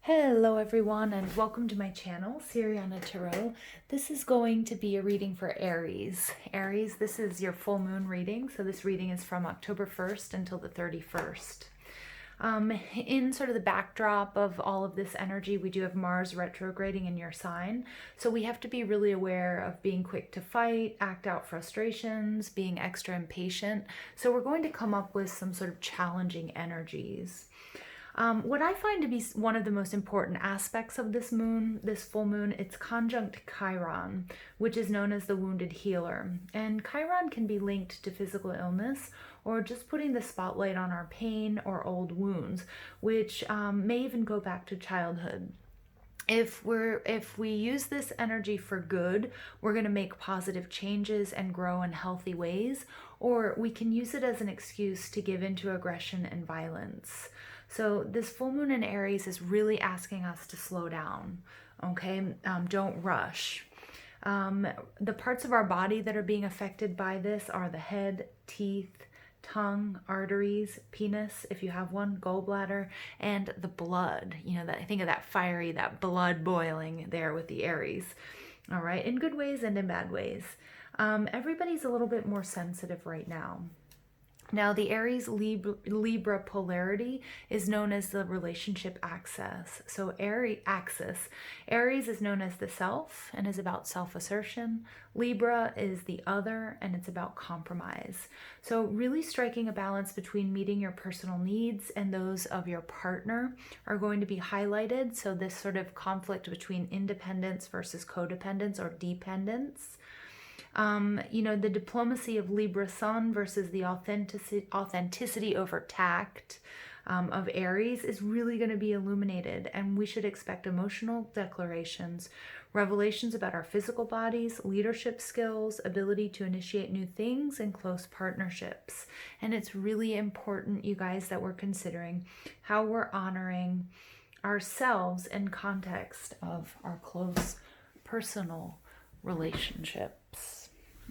Hello everyone and welcome to my channel, Siriana Tarot. This is going to be a reading for Aries. Aries, this is your full moon reading. So this reading is from October 1st until the 31st. In sort of the backdrop of all of this energy, we do have Mars retrograding in your sign. So we have to be really aware of being quick to fight, act out frustrations, being extra impatient. So we're going to come up with some sort of challenging energies. What I find to be one of the most important aspects of this moon, this full moon, it's conjunct Chiron, which is known as the wounded healer. And Chiron can be linked to physical illness or just putting the spotlight on our pain or old wounds, which may even go back to childhood. If we use this energy for good, we're going to make positive changes and grow in healthy ways, or we can use it as an excuse to give into aggression and violence. So this full moon in Aries is really asking us to slow down, okay? Don't rush. The parts of our body that are being affected by this are the head, teeth, tongue, arteries, penis, if you have one, gallbladder, and the blood. You know, that I think of that fiery, that blood boiling there with the Aries. All right, in good ways and in bad ways. Everybody's a little bit more sensitive right now. Now, the Aries Libra polarity is known as the relationship axis. So Aries is known as the self and is about self-assertion. Libra is the other and it's about compromise. So really striking a balance between meeting your personal needs and those of your partner are going to be highlighted. So this sort of conflict between independence versus codependence or dependence. You know, the diplomacy of Libra Sun versus the authenticity over tact of Aries is really going to be illuminated, and we should expect emotional declarations, revelations about our physical bodies, leadership skills, ability to initiate new things, and close partnerships. And it's really important, you guys, that we're considering how we're honoring ourselves in context of our close personal relationships.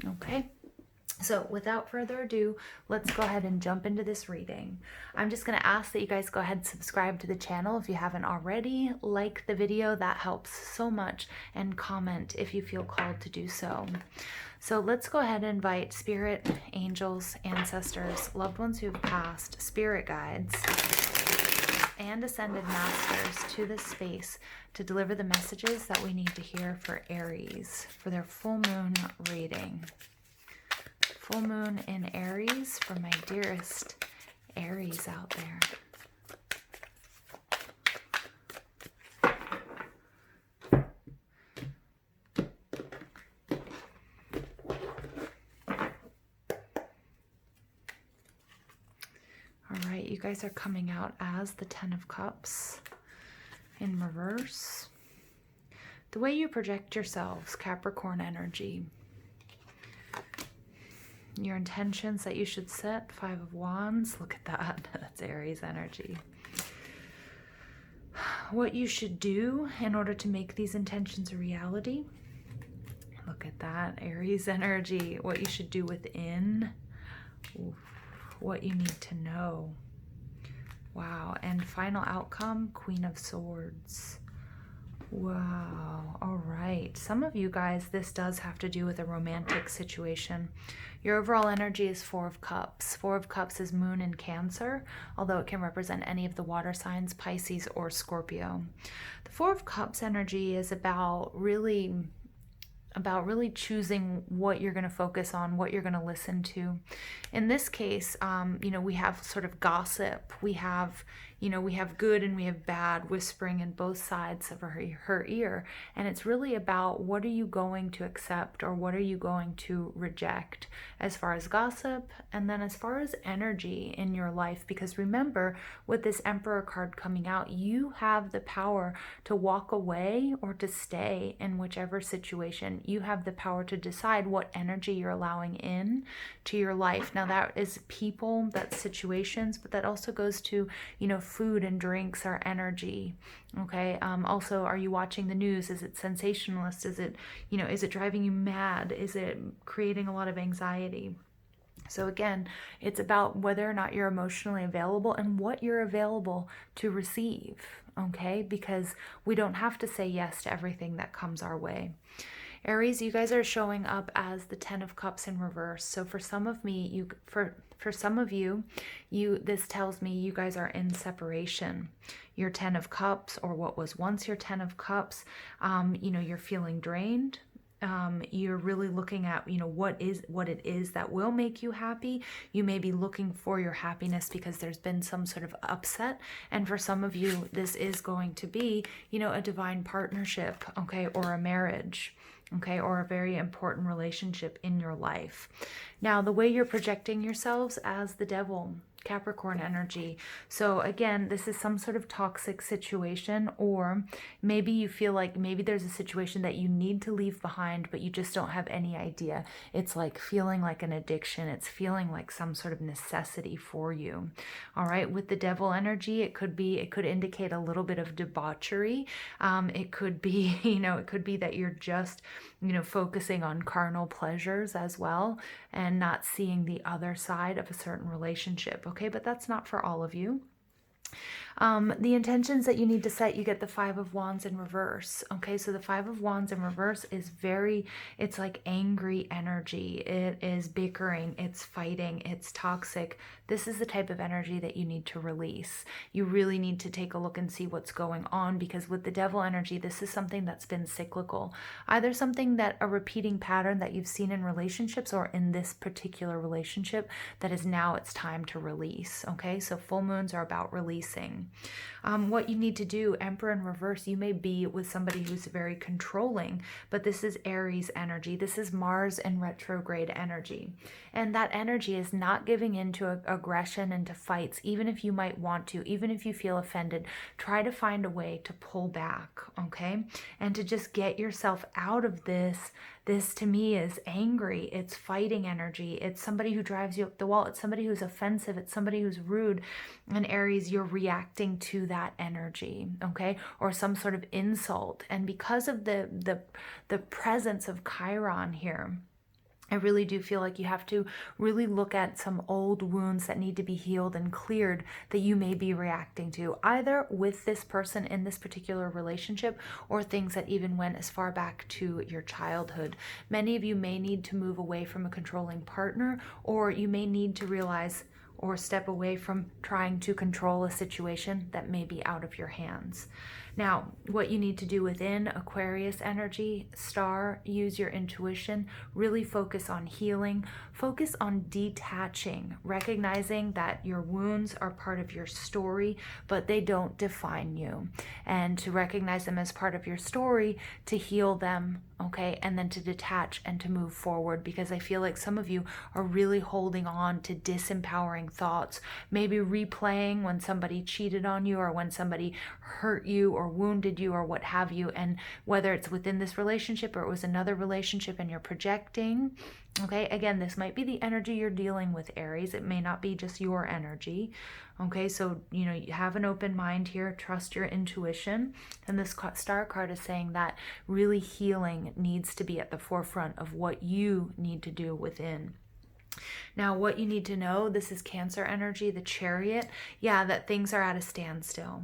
Okay, so without further ado, let's go ahead and jump into this reading. I'm just going to ask that you guys go ahead and subscribe to the channel if you haven't already, like the video, that helps so much, and comment if you feel called to do so. So let's go ahead and invite spirit, angels, ancestors, loved ones who've passed, spirit guides, and ascended masters to this space to deliver the messages that we need to hear for Aries for their full moon reading. Full moon in Aries for my dearest Aries out there. All right, you guys are coming out as the Ten of Cups in reverse. The way you project yourselves, Capricorn energy. Your intentions that you should set, Five of Wands. Look at that. That's Aries energy. What you should do in order to make these intentions a reality. Look at that. Aries energy. What you should do within. Oof. What you need to know. Wow. And final outcome, Queen of Swords. Wow. All right. Some of you guys, this does have to do with a romantic situation. Your overall energy is Four of Cups. Four of Cups is Moon in Cancer, although it can represent any of the water signs, Pisces or Scorpio. The Four of Cups energy is about really choosing what you're going to focus on, what you're going to listen to. In this case, you know, we have sort of gossip. We have good and we have bad whispering in both sides of her ear. And it's really about what are you going to accept or what are you going to reject as far as gossip and then as far as energy in your life. Because remember, with this Emperor card coming out, you have the power to walk away or to stay in whichever situation. You have the power to decide what energy you're allowing in to your life. Now that is people, that's situations, but that also goes to, you know, food and drinks are energy. Okay. Also, are you watching the news? Is it sensationalist? Is it, you know, is it driving you mad? Is it creating a lot of anxiety? So again, it's about whether or not you're emotionally available and what you're available to receive, okay? Because we don't have to say yes to everything that comes our way. Aries, you guys are showing up as the 10 of Cups in reverse. So for some of me, for some of you, this tells me you guys are in separation. Your 10 of Cups, or what was once your 10 of Cups, you're feeling drained. You're really looking at, what it is that will make you happy. You may be looking for your happiness because there's been some sort of upset. And for some of you, this is going to be, a divine partnership, okay, or a marriage, okay, or a very important relationship in your life. Now, the way you're projecting yourselves as the Devil, Capricorn energy. So again, this is some sort of toxic situation, or maybe you feel like maybe there's a situation that you need to leave behind, but you just don't have any idea. It's like feeling like an addiction. It's feeling like some sort of necessity for you. All right. With the Devil energy, it could indicate a little bit of debauchery. It could be, it could be that you're just, focusing on carnal pleasures as well and not seeing the other side of a certain relationship. Okay, but that's not for all of you. The intentions that you need to set, you get the 5 of Wands in reverse. Okay, so the 5 of Wands in reverse is it's like angry energy. It is bickering, it's fighting, it's toxic. This is the type of energy that you need to release. You really need to take a look and see what's going on, because with the Devil energy, this is something that's been cyclical. Either something that a repeating pattern that you've seen in relationships, or in this particular relationship that is now it's time to release. Okay, so full moons are about releasing. What you need to do, Emperor in reverse, you may be with somebody who's very controlling, but this is Aries energy. This is Mars in retrograde energy. And that energy is not giving into aggression and to fights, even if you might want to, even if you feel offended. Try to find a way to pull back, okay? And to just get yourself out of this. This to me is angry. It's fighting energy. It's somebody who drives you up the wall. It's somebody who's offensive. It's somebody who's rude. And Aries, you're reacting to that energy, okay? Or some sort of insult. And because of the presence of Chiron here, I really do feel like you have to really look at some old wounds that need to be healed and cleared that you may be reacting to, either with this person in this particular relationship, or things that even went as far back to your childhood. Many of you may need to move away from a controlling partner, or you may need to realize or step away from trying to control a situation that may be out of your hands. Now, what you need to do within Aquarius energy, star, use your intuition, really focus on healing, focus on detaching, recognizing that your wounds are part of your story, but they don't define you. And to recognize them as part of your story, to heal them, okay, and then to detach and to move forward, because I feel like some of you are really holding on to disempowering thoughts, maybe replaying when somebody cheated on you, or when somebody hurt you or wounded you, or what have you. And whether it's within this relationship or it was another relationship and you're projecting, okay, again, this might be the energy you're dealing with, Aries. It may not be just your energy. Okay, so, you have an open mind here, trust your intuition. And this star card is saying that really healing needs to be at the forefront of what you need to do within. Now, what you need to know, this is Cancer energy, the Chariot. Yeah, that things are at a standstill.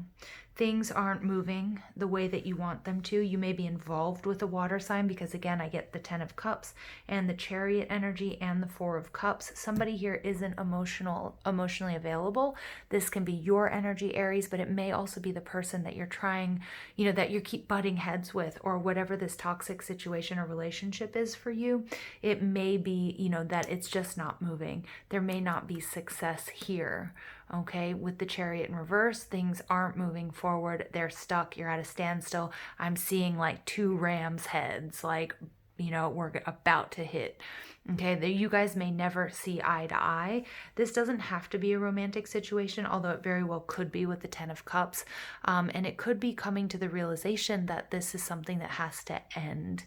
Things aren't moving the way that you want them to. You may be involved with a water sign, because again, I get the 10 of Cups and the Chariot energy and the 4 of Cups. Somebody here isn't emotionally available. This can be your energy, Aries, but it may also be the person that you're trying, that you keep butting heads with, or whatever this toxic situation or relationship is for you. It may be, that it's just not moving. There may not be success here. Okay, with the Chariot in reverse, things aren't moving forward. They're stuck. You're at a standstill. I'm seeing like 2 ram's heads, like, we're about to hit. Okay, you guys may never see eye to eye. This doesn't have to be a romantic situation, although it very well could be with the 10 of Cups. And it could be coming to the realization that this is something that has to end.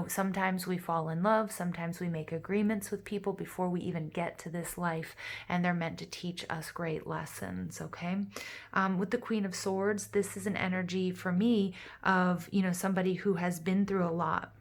Sometimes we fall in love. Sometimes we make agreements with people before we even get to this life, and they're meant to teach us great lessons, okay? With the Queen of Swords, this is an energy for me of, somebody who has been through a lot.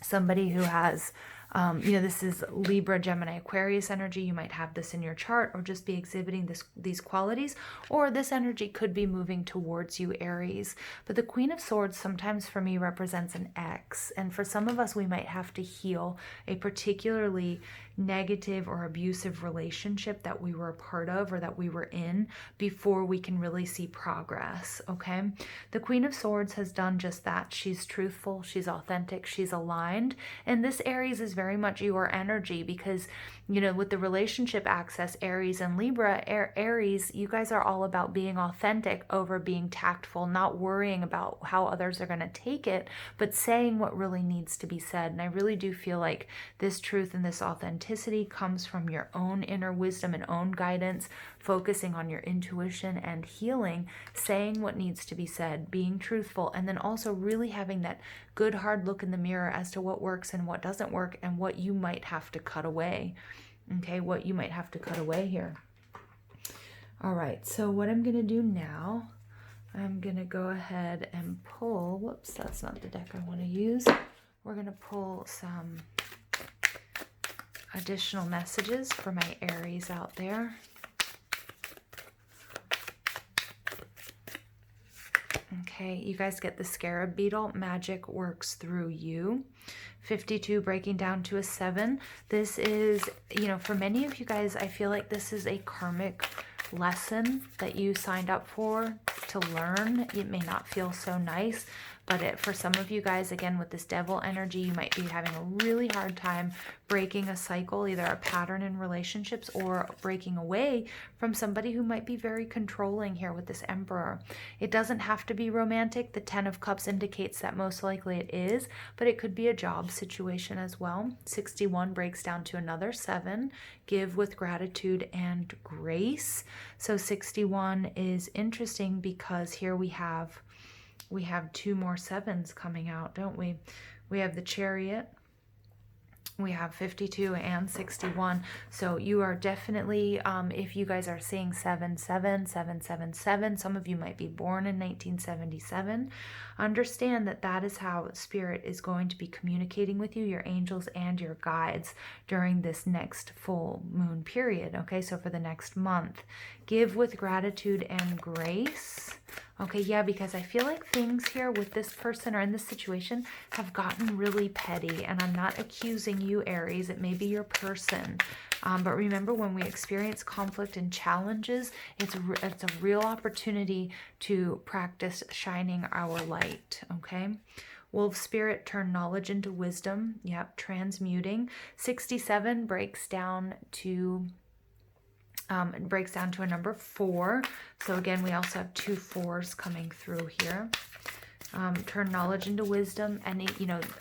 Somebody who has This is Libra, Gemini, Aquarius energy. You might have this in your chart or just be exhibiting these qualities, or this energy could be moving towards you, Aries. But the Queen of Swords sometimes for me represents an ex, and for some of us we might have to heal a particularly negative or abusive relationship that we were a part of or that we were in before we can really see progress. Okay, the Queen of Swords has done just that. She's truthful, she's authentic, she's aligned, and this Aries is very much your energy because, with the relationship access, Aries and Libra, Aries, you guys are all about being authentic over being tactful, not worrying about how others are going to take it, but saying what really needs to be said. And I really do feel like this truth and this authenticity comes from your own inner wisdom and own guidance, focusing on your intuition and healing, saying what needs to be said, being truthful, and then also really having that good hard look in the mirror as to what works and what doesn't work and what you might have to cut away. Okay, what you might have to cut away here. All right, so what I'm going to do now, I'm going to go ahead and pull, whoops, that's not the deck I want to use. We're going to pull some additional messages for my Aries out there. Okay, you guys get the scarab beetle. Magic works through you. 52 breaking down to a 7. This is, for many of you guys, I feel like this is a karmic lesson that you signed up for to learn. It may not feel so nice, but for some of you guys, again, with this devil energy, you might be having a really hard time breaking a cycle, either a pattern in relationships or breaking away from somebody who might be very controlling here with this Emperor. It doesn't have to be romantic. The 10 of Cups indicates that most likely it is, but it could be a job situation as well. 61 breaks down to another 7. Give with gratitude and grace. So 61 is interesting because here we have 2 more 7s coming out, don't we? We have the Chariot, we have 52 and 61. So you are definitely, if you guys are seeing 777, 777, some of you might be born in 1977, understand that that is how Spirit is going to be communicating with you, your angels and your guides during this next full moon period. Okay, so for the next month, give with gratitude and grace. Okay, yeah, because I feel like things here with this person or in this situation have gotten really petty, and I'm not accusing you, Aries. It may be your person. But remember, when we experience conflict and challenges, it's a real opportunity to practice shining our light, okay? Wolf Spirit, turn knowledge into wisdom. Yep, transmuting. 67 breaks down to... it breaks down to a number 4. So again, we also have 2 4s coming through here. Turn knowledge into wisdom. And,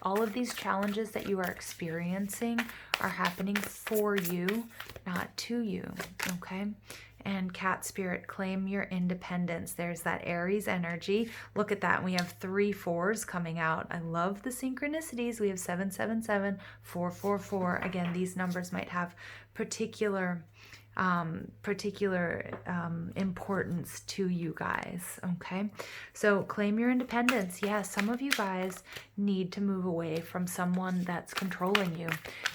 all of these challenges that you are experiencing are happening for you, not to you, okay? And Cat Spirit, claim your independence. There's that Aries energy. Look at that. We have 3 4s coming out. I love the synchronicities. We have 777, 444. Again, these numbers might have particular importance to you guys. Okay, so claim your independence. Yes, some of you guys need to move away from someone that's controlling you.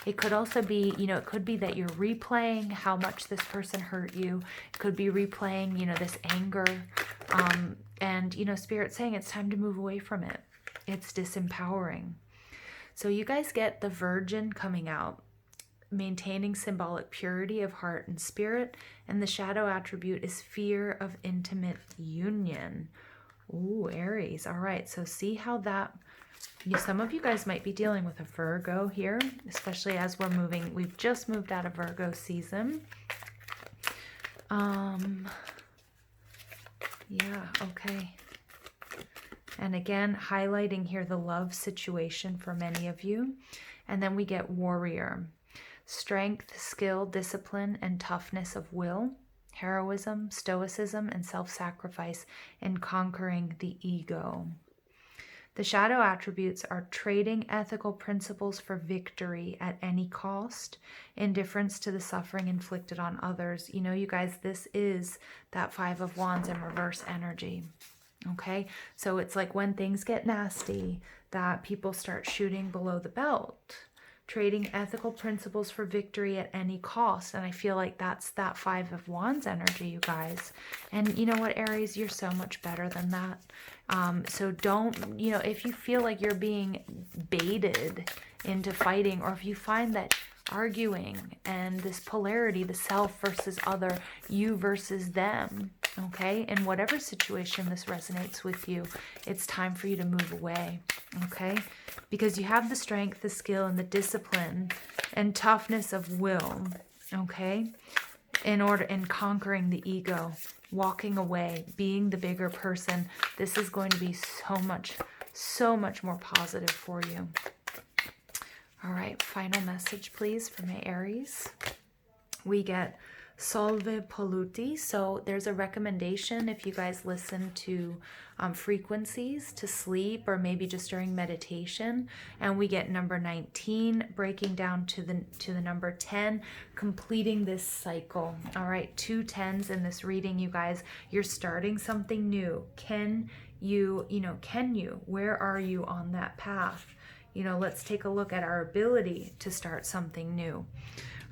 It could also be, it could be that you're replaying how much this person hurt you. It could be replaying, this anger, and Spirit saying it's time to move away from it. It's disempowering. So you guys get the Virgin coming out, maintaining symbolic purity of heart and spirit, and the shadow attribute is fear of intimate union. Ooh, Aries. All right, so see how that, some of you guys might be dealing with a Virgo here, especially as we've just moved out of Virgo season. Yeah, okay. And again, highlighting here the love situation for many of you. And then we get Warrior. Strength, skill, discipline, and toughness of will, heroism, stoicism, and self-sacrifice in conquering the ego. The shadow attributes are trading ethical principles for victory at any cost, indifference to the suffering inflicted on others. You guys, this is that 5 of Wands in reverse energy. Okay, so it's like when things get nasty, that people start shooting below the belt, trading ethical principles for victory at any cost. And I feel like that's that Five of Wands energy, you guys. And you know what, Aries, you're so much better than that. So don't, you know, if you feel like you're being baited into fighting, or if you find that arguing and this polarity, the self versus other, you versus them, okay, in whatever situation this resonates with you, it's time for you to move away, okay, because you have the strength, the skill, and the discipline and toughness of will, okay, in conquering the ego, walking away, being the bigger person. This is going to be so much more positive for you. All right, final message, please, for my Aries. We get Solve Polluti. So there's a recommendation if you guys listen to frequencies to sleep, or maybe just during meditation. And we get number 19, breaking down to the number 10, completing this cycle. All right, 2 10s in this reading, you guys. You're starting something new. Can you, where are you on that path? You know, let's take a look at our ability to start something new.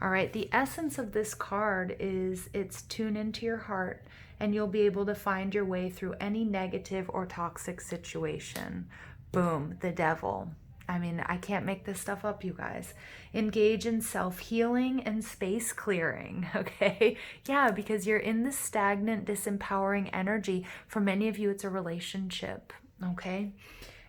All right, the essence of this card is it's tune into your heart, and you'll be able to find your way through any negative or toxic situation. Boom, the Devil. I mean, I can't make this stuff up, you guys. Engage in self-healing and space clearing, okay? Yeah, because you're in this stagnant, disempowering energy. For many of you, it's a relationship, okay?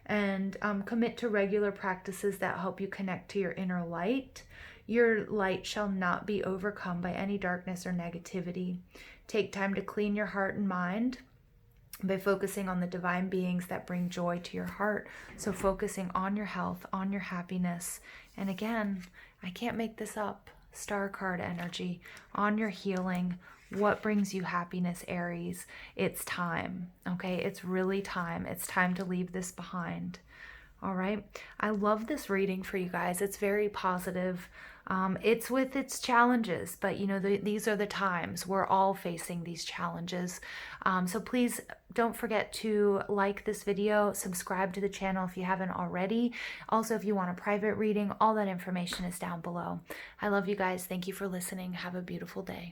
And commit to regular practices that help you connect to your inner light. Your light shall not be overcome by any darkness or negativity. Take time to clean your heart and mind by focusing on the divine beings that bring joy to your heart. So focusing on your health, on your happiness. And again, I can't make this up. Star card energy, on your healing. What brings you happiness, Aries? It's time, okay? It's really time. It's time to leave this behind. All right. I love this reading for you guys. It's very positive. It's with its challenges, but you know, these are the times we're all facing these challenges. So please don't forget to like this video, subscribe to the channel if you haven't already. Also, if you want a private reading, all that information is down below. I love you guys. Thank you for listening. Have a beautiful day.